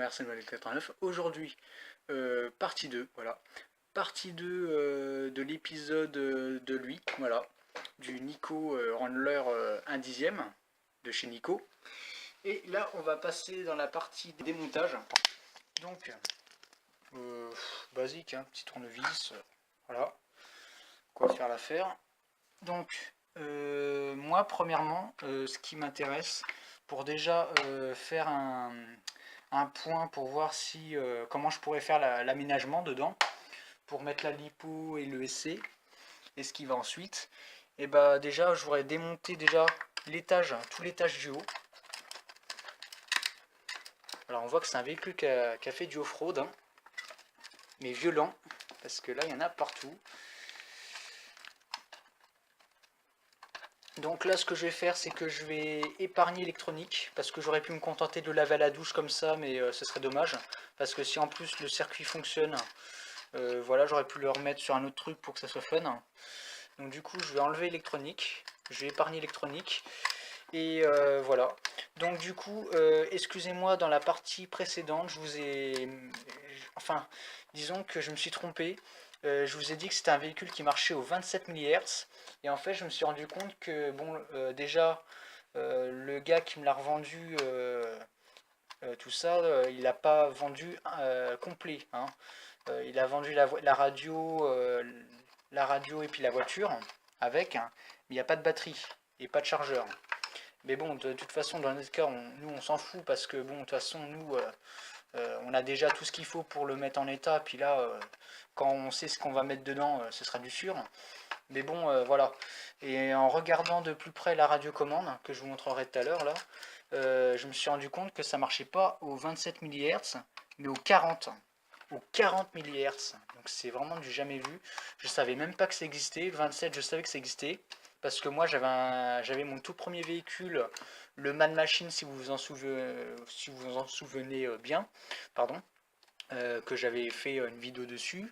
RC89. Aujourd'hui, partie 2, voilà. Partie 2 de l'épisode de lui, voilà. Du Nico Randler 1/10 de chez Nico. Et là, on va passer dans la partie démontage. Donc, basique, hein, petit tournevis, voilà. Quoi faire l'affaire. Donc, moi, premièrement, ce qui m'intéresse, pour déjà faire un point pour voir si comment je pourrais faire l'aménagement dedans, pour mettre la lipo et le SC, et ce qui va ensuite, et bah déjà, je voudrais démonter déjà l'étage, tout l'étage du haut. Alors, on voit que c'est un véhicule qui a fait du off-road, hein, mais violent, parce que là, il y en a partout. Donc là, ce que je vais faire, c'est que je vais épargner l'électronique, parce que j'aurais pu me contenter de laver à la douche comme ça, mais ce serait dommage, parce que si en plus le circuit fonctionne, voilà, j'aurais pu le remettre sur un autre truc pour que ça soit fun. Donc du coup, je vais enlever l'électronique, je vais épargner l'électronique, et voilà. Donc du coup, excusez-moi, dans la partie précédente, je vous ai... Enfin, disons que je me suis trompé. Je vous ai dit que c'était un véhicule qui marchait au 27 MHz. Et en fait, je me suis rendu compte que, bon, déjà, le gars qui me l'a revendu, tout ça, il n'a pas vendu complet, hein. Il a vendu la radio et puis la voiture avec, hein, mais il n'y a pas de batterie et pas de chargeur. Mais bon, de toute façon, dans notre cas, nous, on s'en fout parce que, bon, de toute façon, nous, on a déjà tout ce qu'il faut pour le mettre en état. Puis là, quand on sait ce qu'on va mettre dedans, ce sera du sûr. Mais bon, voilà. Et en regardant de plus près la radiocommande, que je vous montrerai tout à l'heure, là, je me suis rendu compte que ça marchait pas au 27 MHz, mais au 40. Au 40 MHz. Donc c'est vraiment du jamais vu. Je savais même pas que ça existait. Le 27, je savais que ça existait. Parce que moi, j'avais mon tout premier véhicule, le Mad Machine, si vous vous en souvenez bien, pardon, que j'avais fait une vidéo dessus,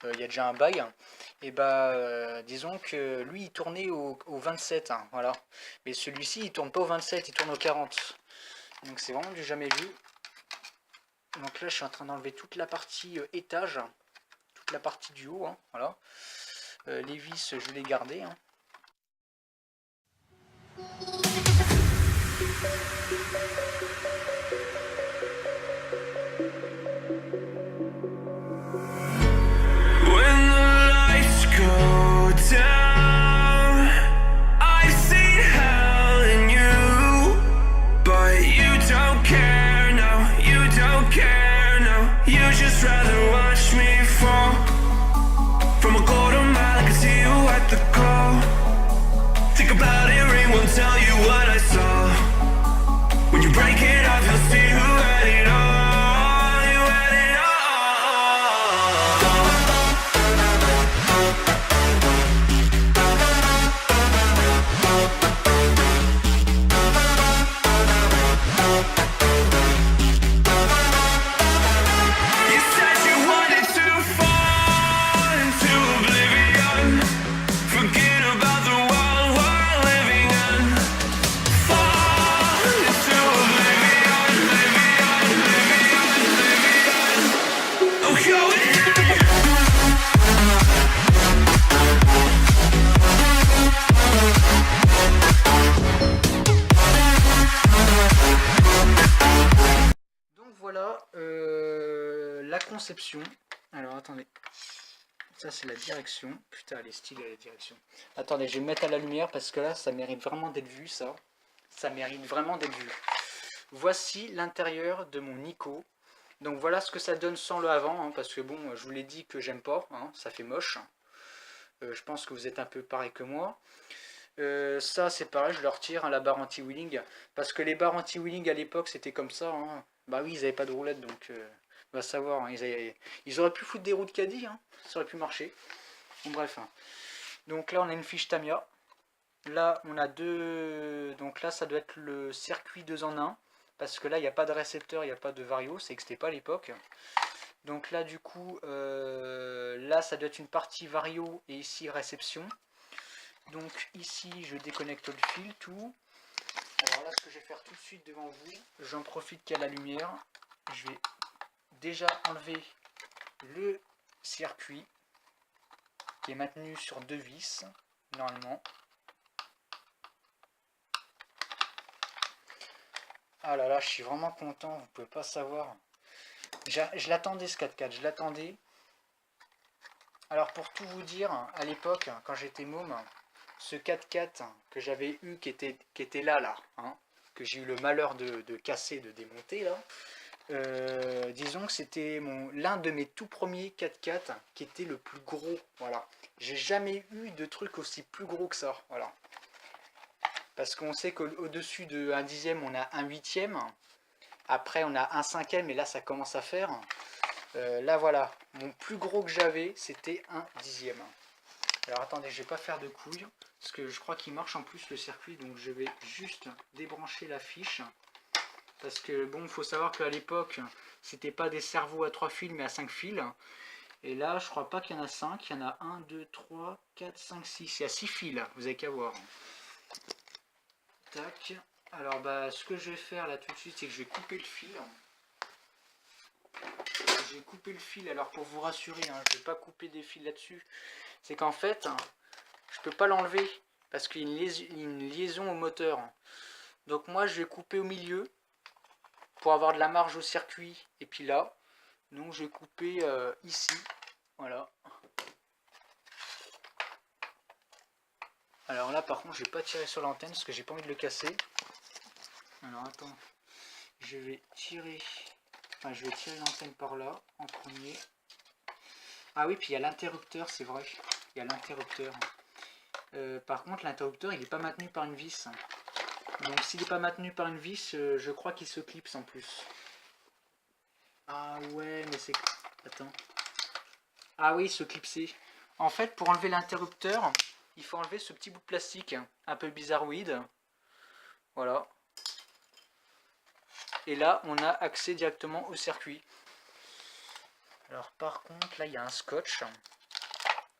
il y a déjà un bail, et bah disons que lui il tournait au 27, hein, voilà, mais celui-ci il tourne pas au 27, il tourne au 40, donc c'est vraiment du jamais vu. Donc là je suis en train d'enlever toute la partie étage, toute la partie du haut, hein, voilà. Les vis je vais les garder, hein. La conception. Alors attendez, ça c'est la direction. Putain, elle est stylée la direction. Attendez, je vais me mettre à la lumière parce que là ça mérite vraiment d'être vu, ça. Ça mérite vraiment d'être vu. Voici l'intérieur de mon Nico. Donc voilà ce que ça donne sans le avant, hein, parce que bon, je vous l'ai dit que j'aime pas, hein, ça fait moche. Je pense que vous êtes un peu pareil que moi. Ça c'est pareil, je le retire, hein, la barre anti-wheeling, parce que les barres anti-wheeling à l'époque c'était comme ça, hein. Bah oui, ils n'avaient pas de roulette, donc on va savoir, hein, ils auraient pu foutre des roues de caddie, hein, ça aurait pu marcher. Bon, bref, hein. Donc là on a une fiche Tamiya, là on a deux, donc là ça doit être le circuit 2 en 1, parce que là il n'y a pas de récepteur, il n'y a pas de vario, c'est que c'était pas à l'époque. Donc là du coup, là ça doit être une partie vario et ici réception. Donc ici je déconnecte le fil, tout. Alors là ce que je vais faire tout de suite devant vous, j'en profite qu'il y a la lumière. je vais déjà enlever le circuit qui est maintenu sur 2 vis normalement. Ah là là, je suis vraiment content, vous pouvez pas savoir. Je l'attendais ce 4x4, je l'attendais. Alors pour tout vous dire, à l'époque, quand j'étais môme, ce 4x4 que j'avais eu, qui était là, hein, que j'ai eu le malheur de casser, de démonter là, disons que c'était l'un de mes tout premiers 4x4 qui était le plus gros, voilà. J'ai jamais eu de truc aussi plus gros que ça, voilà. Parce qu'on sait qu'au-dessus de 1 dixième, on a 1 huitième. Après, on a 1 cinquième, et là, ça commence à faire. Là, voilà. Mon plus gros que j'avais, c'était 1 dixième. Alors, attendez, je vais pas faire de couilles. Parce que je crois qu'il marche en plus le circuit. Donc, je vais juste débrancher la fiche. Parce que, bon, il faut savoir qu'à l'époque, c'était pas des cerveaux à 3 fils, mais à 5 fils. Et là, je crois pas qu'il y en a 5. Il y en a 1, 2, 3, 4, 5, 6. Il y a 6 fils, vous avez qu'à voir. Tac. Alors bah ce que je vais faire là tout de suite, c'est que je vais couper le fil. Je vais couper le fil, alors pour vous rassurer, hein, je ne vais pas couper des fils là-dessus. C'est qu'en fait, je peux pas l'enlever parce qu'il y a une liaison au moteur. Donc moi je vais couper au milieu pour avoir de la marge au circuit. Et puis là, donc je vais couper ici. Voilà. Alors là par contre je vais pas tirer sur l'antenne parce que j'ai pas envie de le casser. Alors attends, je vais tirer l'antenne par là en premier. Ah oui, puis il y a l'interrupteur, c'est vrai, il y a l'interrupteur. Par contre l'interrupteur il n'est pas maintenu par une vis. Donc s'il n'est pas maintenu par une vis, je crois qu'il se clipse en plus. Ah ouais, mais c'est... Attends. Ah oui, se clipser. En fait, pour enlever l'interrupteur, il faut enlever ce petit bout de plastique un peu bizarroïde. Voilà. Et là, on a accès directement au circuit. Alors par contre, là, il y a un scotch.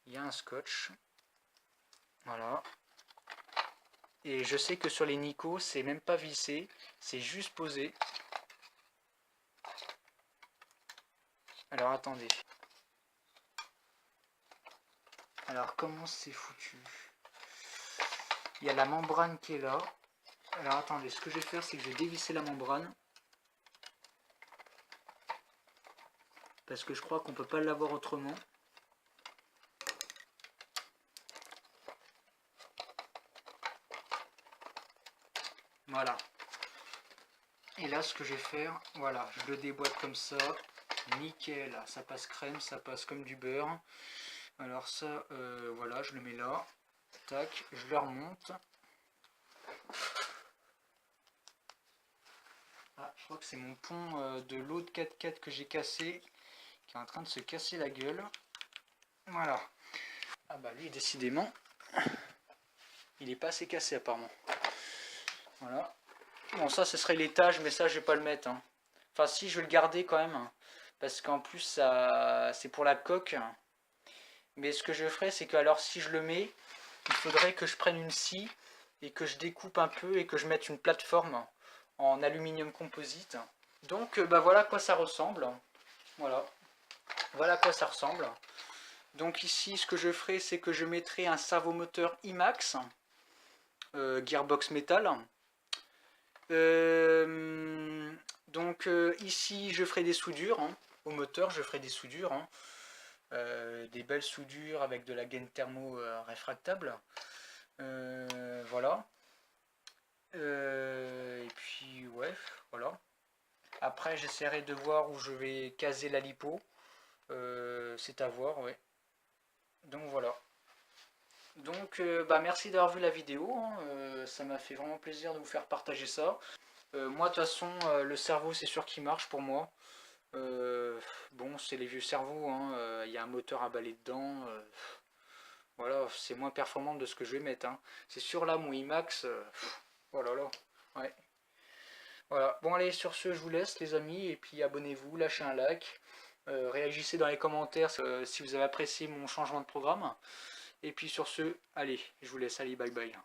Il y a un scotch. Voilà. Et je sais que sur les Nico, c'est même pas vissé. C'est juste posé. Alors attendez. Alors comment c'est foutu? Il y a la membrane qui est là. Alors attendez, ce que je vais faire, c'est que je vais dévisser la membrane. Parce que je crois qu'on peut pas l'avoir autrement. Voilà. Et là, ce que je vais faire, voilà, je le déboîte comme ça. Nickel, ça passe crème, ça passe comme du beurre. Alors ça, voilà, je le mets là. Tac, je le remonte. Ah, je crois que c'est mon pont de l'autre 4x4 que j'ai cassé, qui est en train de se casser la gueule. Voilà. Ah bah lui, décidément, il est pas assez cassé apparemment. Voilà. Bon, ça, ce serait l'étage, mais ça, je vais pas le mettre. Hein. Enfin, si, je vais le garder quand même. Parce qu'en plus, ça, c'est pour la coque. Mais ce que je ferais, c'est que, alors, si je le mets, il faudrait que je prenne une scie et que je découpe un peu et que je mette une plateforme en aluminium composite. Donc, bah voilà à quoi ça ressemble. Voilà. Voilà à quoi ça ressemble. Donc ici, ce que je ferai, c'est que je mettrai un servomoteur IMAX, gearbox métal. Donc ici, je ferai des soudures. Hein. Au moteur, je ferai des soudures. Hein. Des belles soudures avec de la gaine thermo réfractable. Voilà. Et puis, ouais, voilà. Après, j'essaierai de voir où je vais caser la lipo. C'est à voir, ouais. Donc voilà. Donc bah merci d'avoir vu la vidéo, hein. Ça m'a fait vraiment plaisir de vous faire partager ça. Moi de toute façon le cerveau c'est sûr qu'il marche pour moi. Bon c'est les vieux cerveaux, hein. Y a un moteur à balai dedans. Voilà, c'est moins performant de ce que je vais mettre. Hein. C'est sûr là mon IMAX, oh là là, ouais. Voilà, bon allez sur ce je vous laisse les amis et puis abonnez-vous, lâchez un like. Réagissez dans les commentaires si vous avez apprécié mon changement de programme. Et puis sur ce, allez, je vous laisse, allez, bye bye.